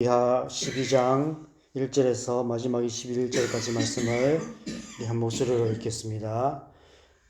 이하 12장 1절에서 마지막 21절까지 말씀을 한 목소리로 읽겠습니다.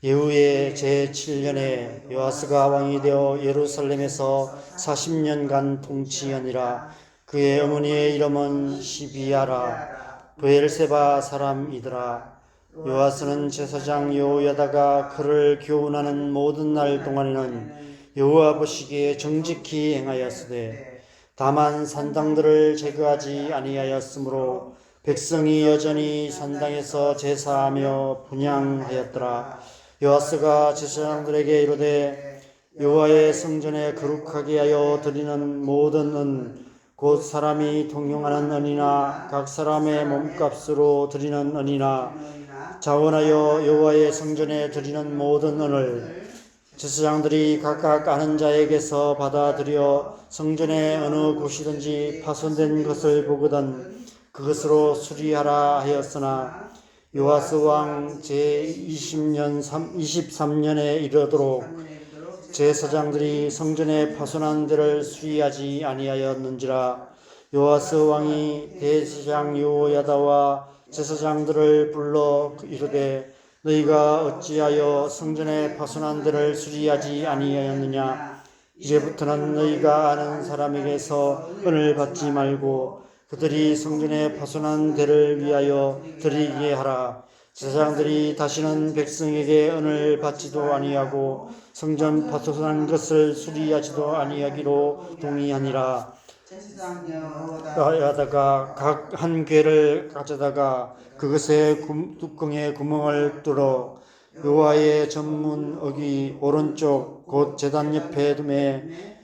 예후의 제7년에 요아스가 왕이 되어 예루살렘에서 40년간 통치하니라. 그의 어머니의 이름은 시비야라. 브엘세바 사람이더라. 요아스는 제사장 여호야다가 그를 교훈하는 모든 날 동안에는 여호와 보시기에 정직히 행하였으되 다만 산당들을 제거하지 아니하였으므로 백성이 여전히 산당에서 제사하며 분향하였더라. 요아스가 제사장들에게 이르되 여호와의 성전에 거룩하게 하여 드리는 모든 은 곧 사람이 통용하는 은이나 각 사람의 몸값으로 드리는 은이나 자원하여 여호와의 성전에 드리는 모든 은을 제사장들이 각각 아는 자에게서 받아들여 성전의 어느 곳이든지 파손된 것을 보거든 그것으로 수리하라 하였으나 요아스 왕 제23년에 이르도록 제사장들이 성전의 파손한 데를 수리하지 아니하였는지라. 요아스 왕이 대제사장 여호야다와 제사장들을 불러 이르되 너희가 어찌하여 성전의 파손한 데를 수리하지 아니하였느냐. 이제부터는 너희가 아는 사람에게서 은을 받지 말고 그들이 성전의 파손한 데를 위하여 드리게 하라. 제사장들이 다시는 백성에게 은을 받지도 아니하고 성전 파손한 것을 수리하지도 아니하기로 동의하니라. 하다가 각 한 궤를 가져다가 그것의 뚜껑에 구멍을 뚫어 여호와의 전문어기 오른쪽 곧 제단 옆에 두매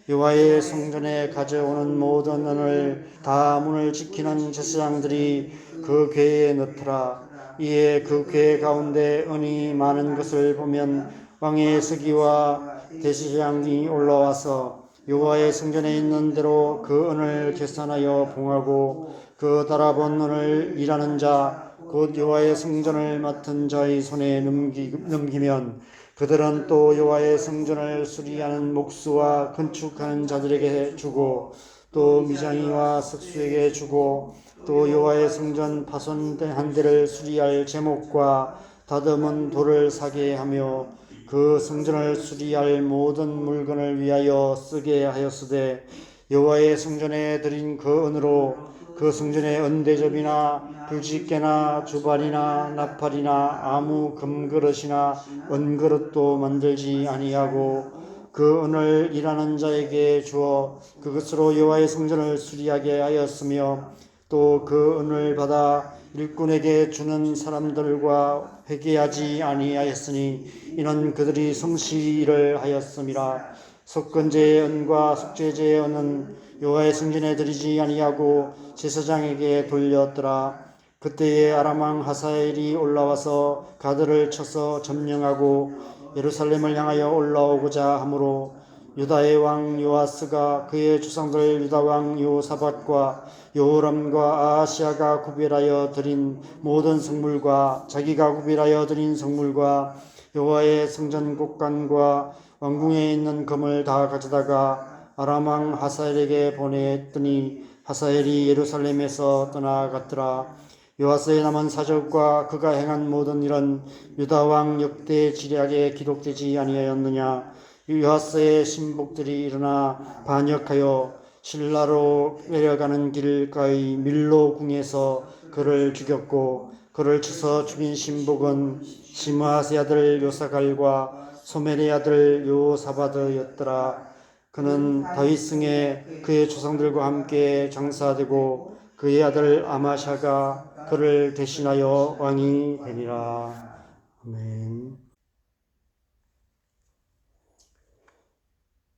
여호와의 성전에 가져오는 모든 은을 다 문을 지키는 제사장들이 그 궤에 넣더라. 이에 그 궤 가운데 은이 많은 것을 보면 왕의 서기와 대제사장이 올라와서 여호와의 성전에 있는 대로 그 은을 계산하여 봉하고 그 달아본 은을 일하는 자 곧 여호와의 성전을 맡은 자의 손에 넘기면 그들은 또 여호와의 성전을 수리하는 목수와 건축하는 자들에게 주고 또 미장이와 석수에게 주고 또 여호와의 성전 파손한 데를 수리할 제목과 다듬은 돌을 사게 하며 그 성전을 수리할 모든 물건을 위하여 쓰게 하였으되 여호와의 성전에 드린 그 은으로 그 성전의 은대접이나 불집게나 주발이나 나팔이나 아무 금그릇이나 은그릇도 만들지 아니하고 그 은을 일하는 자에게 주어 그것으로 여호와의 성전을 수리하게 하였으며 또 그 은을 받아 일꾼에게 주는 사람들과 회개하지 아니하였으니 이는 그들이 성실히 일을 하였음이라. 속건제의 은과 속죄제의 은은 여호와의 성전에 드리지 아니하고 제사장에게 돌렸더라. 그때에 아람 왕 하사엘이 올라와서 가드를 쳐서 점령하고 예루살렘을 향하여 올라오고자 하므로 유다의 왕 요아스가 그의 조상들 유다 왕 여호사밧과 여호람과 아하시아가 구별하여 드린 모든 성물과 자기가 구별하여 드린 성물과 여호와의 성전 곳간과 왕궁에 있는 금을 다 가져다가 아람 왕 하사엘에게 보냈더니 하사엘이 예루살렘에서 떠나갔더라. 요아스의 남은 사적과 그가 행한 모든 일은 유다 왕 역대 지략에 기록되지 아니하였느냐. 요아스의 신복들이 일어나 반역하여 실라로 내려가는 길가의 밀로 궁에서 그를 죽였고 그를 쳐서 죽인 신복은 시므아스의 아들 요사갈과 소멜의 아들 요사바드였더라. 그는 다윗승에 그의 조상들과 함께 장사되고 그의 아들 아마샤가 그를 대신하여 왕이 되니라. 아멘.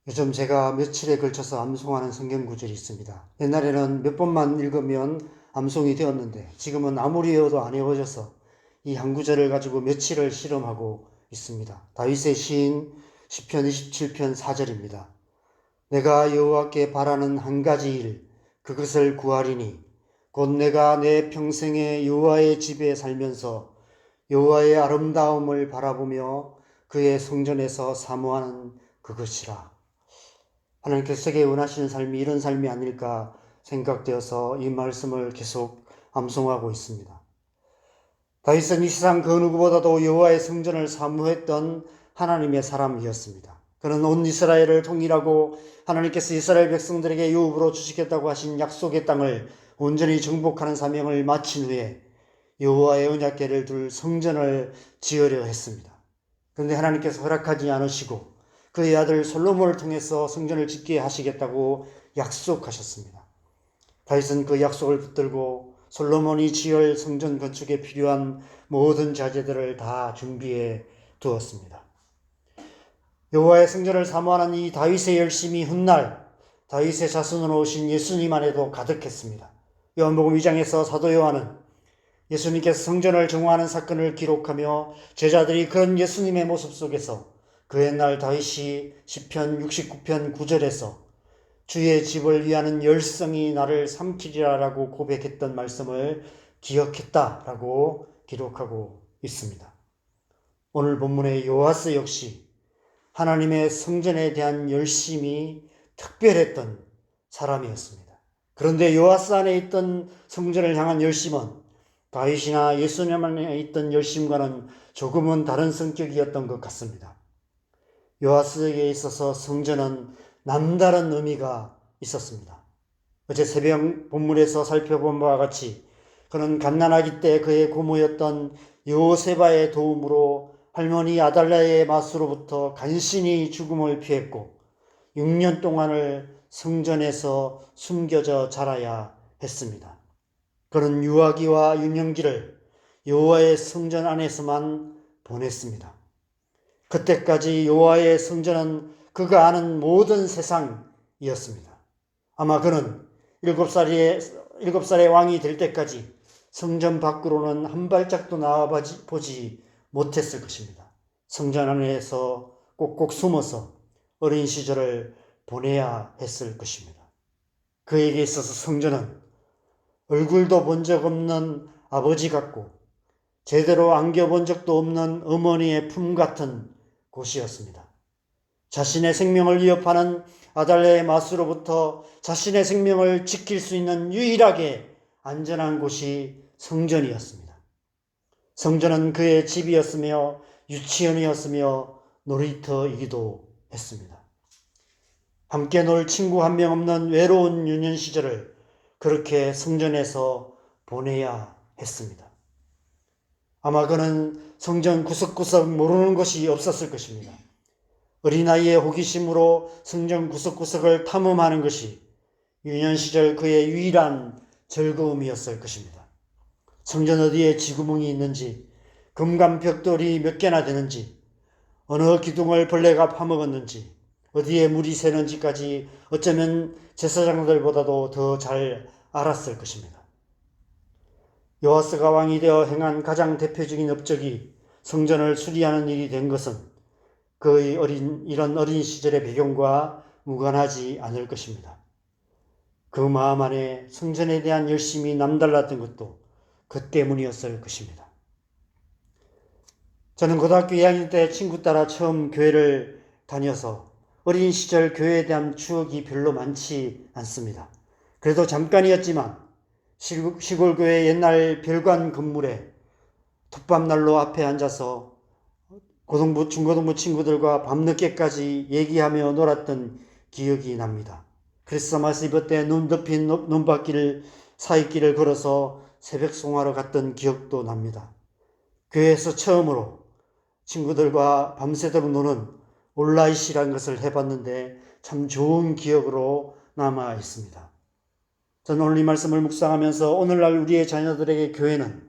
요즘 제가 며칠에 걸쳐서 암송하는 성경 구절이 있습니다. 옛날에는 몇 번만 읽으면 암송이 되었는데 지금은 아무리 외워도 안 외워져서 이 한 구절을 가지고 며칠을 실험하고 있습니다. 다윗의 시인 시편 27편 4절입니다. 내가 여호와께 바라는 한 가지 일 그것을 구하리니 곧 내가 내 평생에 여호와의 집에 살면서 여호와의 아름다움을 바라보며 그의 성전에서 사모하는 그것이라. 하나님께서 세계에 원하시는 삶이 이런 삶이 아닐까 생각되어서 이 말씀을 계속 암송하고 있습니다. 다윗은 이 세상 그 누구보다도 여호와의 성전을 사모했던 하나님의 사람이었습니다. 그는 온 이스라엘을 통일하고 하나님께서 이스라엘 백성들에게 유업으로 주시겠다고 하신 약속의 땅을 온전히 정복하는 사명을 마친 후에 여호와의 언약궤를 둘 성전을 지으려 했습니다. 그런데 하나님께서 허락하지 않으시고 그의 아들 솔로몬을 통해서 성전을 짓게 하시겠다고 약속하셨습니다. 다윗은 그 약속을 붙들고 솔로몬이 지을 성전 건축에 필요한 모든 자재들을 다 준비해 두었습니다. 여호와의 성전을 사모하는 이 다윗의 열심이 훗날 다윗의 자손으로 오신 예수님 안에도 가득했습니다. 요한복음 2장에서 사도 요한은 예수님께서 성전을 정화하는 사건을 기록하며 제자들이 그런 예수님의 모습 속에서 그 옛날 다윗이 시편 69편 9절에서 주의 집을 위하는 열성이 나를 삼키리라라고 고백했던 말씀을 기억했다라고 기록하고 있습니다. 오늘 본문의 요아스 역시 하나님의 성전에 대한 열심이 특별했던 사람이었습니다. 그런데 요아스 안에 있던 성전을 향한 열심은 다윗이나 예수님 안에 있던 열심과는 조금은 다른 성격이었던 것 같습니다. 요아스에게 있어서 성전은 남다른 의미가 있었습니다. 어제 새벽 본문에서 살펴본 바와 같이 그는 갓난아기 때 그의 고모였던 요세바의 도움으로 할머니 아달랴의 마수로부터 간신히 죽음을 피했고 6년 동안을 성전에서 숨겨져 자라야 했습니다. 그는 유아기와 유년기를 여호와의 성전 안에서만 보냈습니다. 그때까지 여호와의 성전은 그가 아는 모든 세상이었습니다. 아마 그는 7살의 왕이 될 때까지 성전 밖으로는 한 발짝도 나와보지 못했을 것입니다. 성전 안에서 꼭꼭 숨어서 어린 시절을 보내야 했을 것입니다. 그에게 있어서 성전은 얼굴도 본 적 없는 아버지 같고 제대로 안겨본 적도 없는 어머니의 품 같은 곳이었습니다. 자신의 생명을 위협하는 아달랴의 마수로부터 자신의 생명을 지킬 수 있는 유일하게 안전한 곳이 성전이었습니다. 성전은 그의 집이었으며 유치원이었으며 놀이터이기도 했습니다. 함께 놀 친구 한 명 없는 외로운 유년 시절을 그렇게 성전에서 보내야 했습니다. 아마 그는 성전 구석구석 모르는 것이 없었을 것입니다. 어린아이의 호기심으로 성전 구석구석을 탐험하는 것이 유년 시절 그의 유일한 즐거움이었을 것입니다. 성전 어디에 쥐구멍이 있는지, 금관 벽돌이 몇 개나 되는지, 어느 기둥을 벌레가 파먹었는지, 어디에 물이 새는지까지 어쩌면 제사장들보다도 더 잘 알았을 것입니다. 요아스가 왕이 되어 행한 가장 대표적인 업적이 성전을 수리하는 일이 된 것은 그의 이런 어린 시절의 배경과 무관하지 않을 것입니다. 그 마음 안에 성전에 대한 열심이 남달랐던 것도 그 때문이었을 것입니다. 저는 고등학교 2학년 때 친구 따라 처음 교회를 다녀서 어린 시절 교회에 대한 추억이 별로 많지 않습니다. 그래도 잠깐이었지만 시골교회 옛날 별관 건물에 톱밥난로 앞에 앉아서 중고등부 친구들과 밤늦게까지 얘기하며 놀았던 기억이 납니다. 크리스마스 이브 때 눈 덮인 논밭길 사이길을 걸어서 새벽 송화로 갔던 기억도 납니다. 교회에서 처음으로 친구들과 밤새도록 노는 올라이시라는 것을 해봤는데 참 좋은 기억으로 남아 있습니다. 저는 오늘 이 말씀을 묵상하면서 오늘날 우리의 자녀들에게 교회는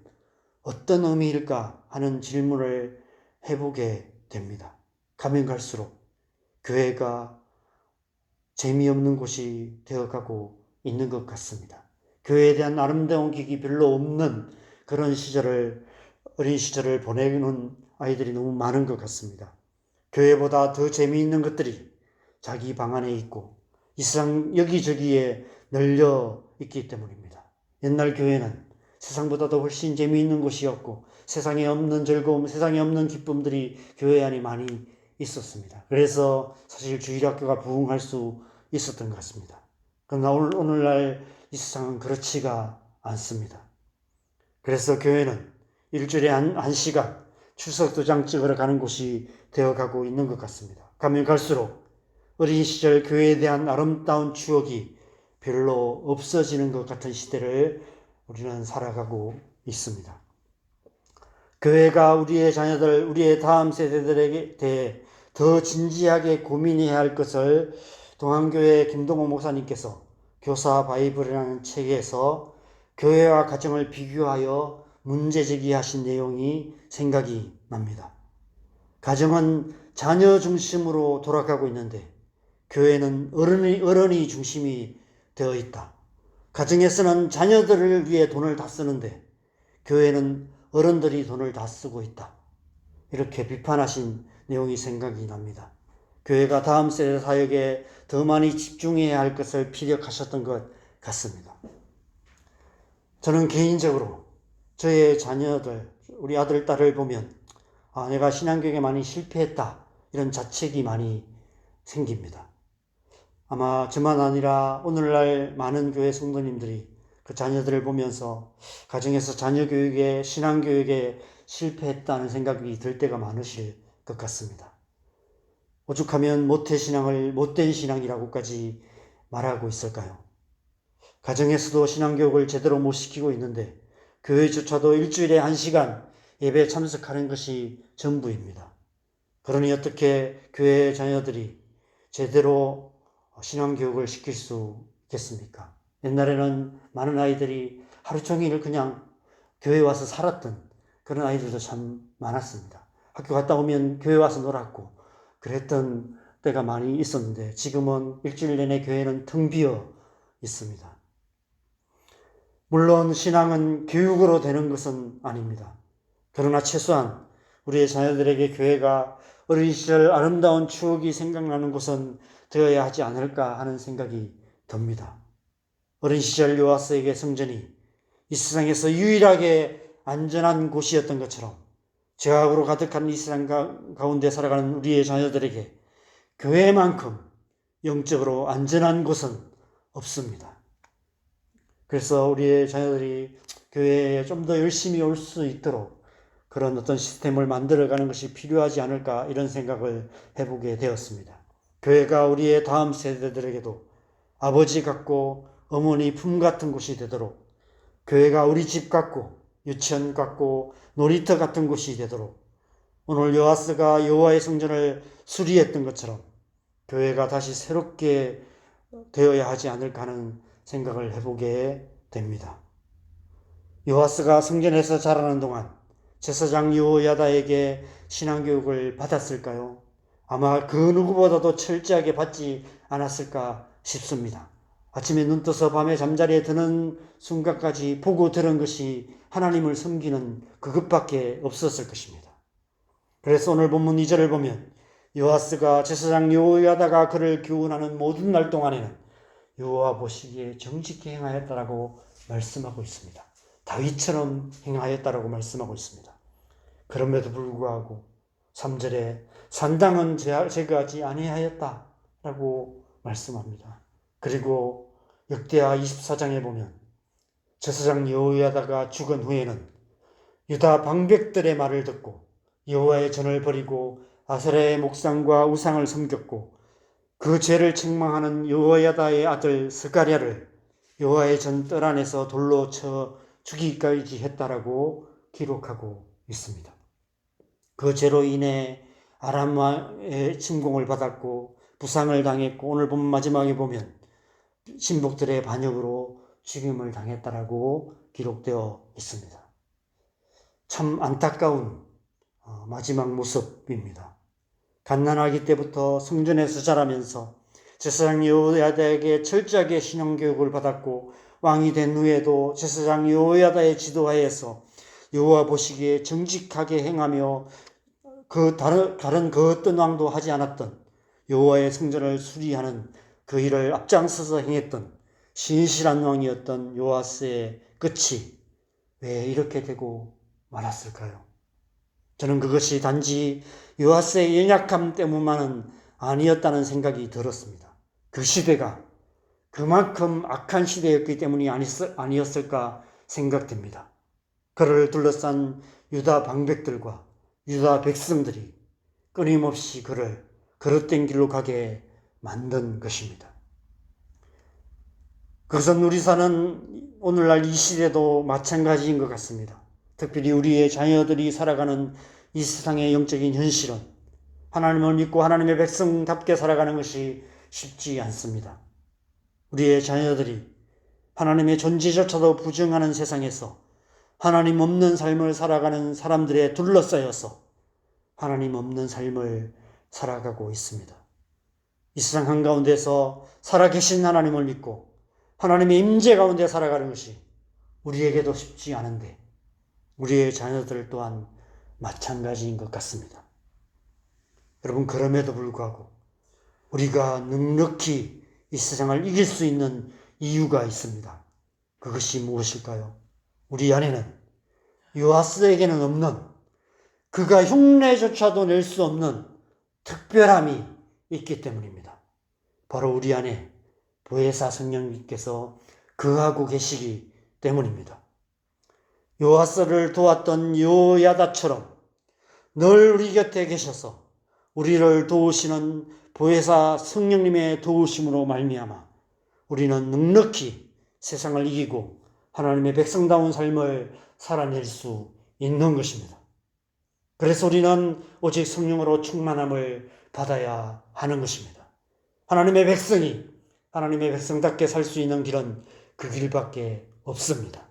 어떤 의미일까 하는 질문을 해보게 됩니다. 가면 갈수록 교회가 재미없는 곳이 되어가고 있는 것 같습니다. 교회에 대한 아름다운 기억이 별로 없는 그런 어린 시절을 보내는 아이들이 너무 많은 것 같습니다. 교회보다 더 재미있는 것들이 자기 방 안에 있고 이 세상 여기저기에 널려 있기 때문입니다. 옛날 교회는 세상보다도 훨씬 재미있는 곳이었고 세상에 없는 즐거움, 세상에 없는 기쁨들이 교회 안에 많이 있었습니다. 그래서 사실 주일학교가 부흥할 수 있었던 것 같습니다. 그러나 오늘날 이 세상은 그렇지가 않습니다. 그래서 교회는 일주일에 한 시간 출석 도장 찍으러 가는 곳이 되어가고 있는 것 같습니다. 가면 갈수록 어린 시절 교회에 대한 아름다운 추억이 별로 없어지는 것 같은 시대를 우리는 살아가고 있습니다. 교회가 우리의 자녀들, 우리의 다음 세대들에게 대해 더 진지하게 고민해야 할 것을 동안교회 김동호 목사님께서 교사 바이블이라는 책에서 교회와 가정을 비교하여 문제 제기하신 내용이 생각이 납니다. 가정은 자녀 중심으로 돌아가고 있는데 교회는 어른이 중심이 되어 있다. 가정에서는 자녀들을 위해 돈을 다 쓰는데 교회는 어른들이 돈을 다 쓰고 있다. 이렇게 비판하신 내용이 생각이 납니다. 교회가 다음 세대 사역에 더 많이 집중해야 할 것을 피력하셨던 것 같습니다. 저는 개인적으로 저의 자녀들, 우리 아들, 딸을 보면 내가 신앙교육에 많이 실패했다 이런 자책이 많이 생깁니다. 아마 저만 아니라 오늘날 많은 교회 성도님들이 그 자녀들을 보면서 가정에서 자녀 교육에 신앙교육에 실패했다는 생각이 들 때가 많으실 것 같습니다. 오죽하면 못된 신앙이라고까지 말하고 있을까요? 가정에서도 신앙교육을 제대로 못 시키고 있는데 교회조차도 일주일에 1시간 예배에 참석하는 것이 전부입니다. 그러니 어떻게 교회 자녀들이 제대로 신앙교육을 시킬 수 있겠습니까? 옛날에는 많은 아이들이 하루 종일 그냥 교회 와서 살았던 그런 아이들도 참 많았습니다. 학교 갔다 오면 교회 와서 놀았고 그랬던 때가 많이 있었는데 지금은 일주일 내내 교회는 텅 비어 있습니다. 물론 신앙은 교육으로 되는 것은 아닙니다. 그러나 최소한 우리의 자녀들에게 교회가 어린 시절 아름다운 추억이 생각나는 곳은 되어야 하지 않을까 하는 생각이 듭니다. 어린 시절 요아스에게 성전이 이 세상에서 유일하게 안전한 곳이었던 것처럼 죄악으로 가득한 이 세상 가운데 살아가는 우리의 자녀들에게 교회만큼 영적으로 안전한 곳은 없습니다. 그래서 우리의 자녀들이 교회에 좀 더 열심히 올 수 있도록 그런 어떤 시스템을 만들어가는 것이 필요하지 않을까 이런 생각을 해보게 되었습니다. 교회가 우리의 다음 세대들에게도 아버지 같고 어머니 품 같은 곳이 되도록 교회가 우리 집 같고 유치원 같고 놀이터 같은 곳이 되도록 오늘 요아스가 여호와의 성전을 수리했던 것처럼 교회가 다시 새롭게 되어야 하지 않을까 하는 생각을 해보게 됩니다. 요아스가 성전에서 자라는 동안 제사장 여호야다에게 신앙교육을 받았을까요? 아마 그 누구보다도 철저하게 받지 않았을까 싶습니다. 아침에 눈 떠서 밤에 잠자리에 드는 순간까지 보고 들은 것이 하나님을 섬기는 그것밖에 없었을 것입니다. 그래서 오늘 본문 2절을 보면 요아스가 제사장 여호야다가 그를 교훈하는 모든 날 동안에는 여호와 보시기에 정직히 행하였다라고 말씀하고 있습니다. 다윗처럼 행하였다라고 말씀하고 있습니다. 그럼에도 불구하고 3절에 산당은 제거하지 아니하였다라고 말씀합니다. 그리고 역대하 24장에 보면 제사장 여호야다가 죽은 후에는 유다 방백들의 말을 듣고 여호와의 전을 버리고 아세라의 목상과 우상을 섬겼고 그 죄를 책망하는 여호야다의 아들 스가랴를 여호와의 전 뜰 안에서 돌로 쳐 죽이기까지 했다라고 기록하고 있습니다. 그 죄로 인해 아람의 침공을 받았고 부상을 당했고 오늘 본 마지막에 보면 신복들의 반역으로 죽임을 당했다라고 기록되어 있습니다. 참 안타까운 마지막 모습입니다. 갓난아기 때부터 성전에서 자라면서 제사장 여호야다에게 철저하게 신앙교육을 받았고 왕이 된 후에도 제사장 여호야다의 지도하에서 여호와 보시기에 정직하게 행하며 그 다른 그 어떤 왕도 하지 않았던 여호와의 성전을 수리하는 그 일을 앞장서서 행했던 신실한 왕이었던 요아스의 끝이 왜 이렇게 되고 말았을까요? 저는 그것이 단지 요아스의 연약함 때문만은 아니었다는 생각이 들었습니다. 그 시대가 그만큼 악한 시대였기 때문이 아니었을까 생각됩니다. 그를 둘러싼 유다 방백들과 유다 백성들이 끊임없이 그를 그릇된 길로 가게 만든 것입니다. 그것은 우리 사는 오늘날 이 시대도 마찬가지인 것 같습니다. 특별히 우리의 자녀들이 살아가는 이 세상의 영적인 현실은 하나님을 믿고 하나님의 백성답게 살아가는 것이 쉽지 않습니다. 우리의 자녀들이 하나님의 존재조차도 부정하는 세상에서 하나님 없는 삶을 살아가는 사람들에 둘러싸여서 하나님 없는 삶을 살아가고 있습니다. 이 세상 한가운데서 살아계신 하나님을 믿고 하나님의 임재 가운데 살아가는 것이 우리에게도 쉽지 않은데 우리의 자녀들 또한 마찬가지인 것 같습니다. 여러분, 그럼에도 불구하고 우리가 넉넉히 이 세상을 이길 수 있는 이유가 있습니다. 그것이 무엇일까요? 우리 안에는 요아스에게는 없는, 그가 흉내조차도 낼 수 없는 특별함이 있기 때문입니다. 바로 우리 안에 보혜사 성령님께서 거하고 계시기 때문입니다. 요아스를 도왔던 요야다처럼 늘 우리 곁에 계셔서 우리를 도우시는 보혜사 성령님의 도우심으로 말미암아 우리는 넉넉히 세상을 이기고 하나님의 백성다운 삶을 살아낼 수 있는 것입니다. 그래서 우리는 오직 성령으로 충만함을 받아야 하는 것입니다. 하나님의 백성이 하나님의 백성답게 살 수 있는 길은 그 길밖에 없습니다.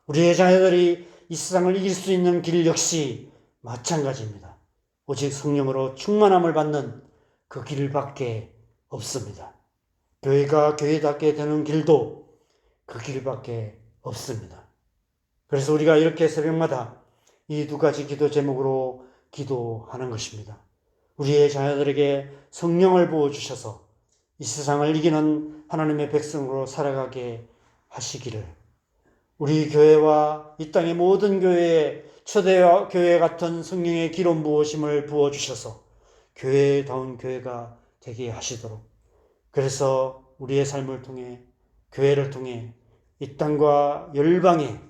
우리의 자녀들이 이 세상을 이길 수 있는 길 역시 마찬가지입니다. 오직 성령으로 충만함을 받는 그 길밖에 없습니다. 교회가 교회답게 되는 길도 그 길밖에 없습니다. 그래서 우리가 이렇게 새벽마다 이 두 가지 기도 제목으로 기도하는 것입니다. 우리의 자녀들에게 성령을 부어주셔서 이 세상을 이기는 하나님의 백성으로 살아가게 하시기를, 우리 교회와 이 땅의 모든 교회에 초대교회 같은 성령의 기름 부으심을 부어주셔서 교회다운 교회가 되게 하시도록, 그래서 우리의 삶을 통해 교회를 통해 이 땅과 열방에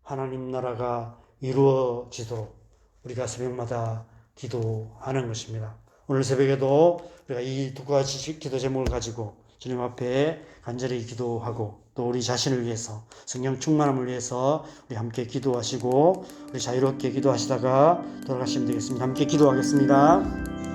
하나님 나라가 이루어지도록 우리가 새벽마다 기도하는 것입니다. 오늘 새벽에도 우리가 이 두 가지 기도 제목을 가지고 주님 앞에 간절히 기도하고 또 우리 자신을 위해서 성령 충만함을 위해서 우리 함께 기도하시고 우리 자유롭게 기도하시다가 돌아가시면 되겠습니다. 함께 기도하겠습니다.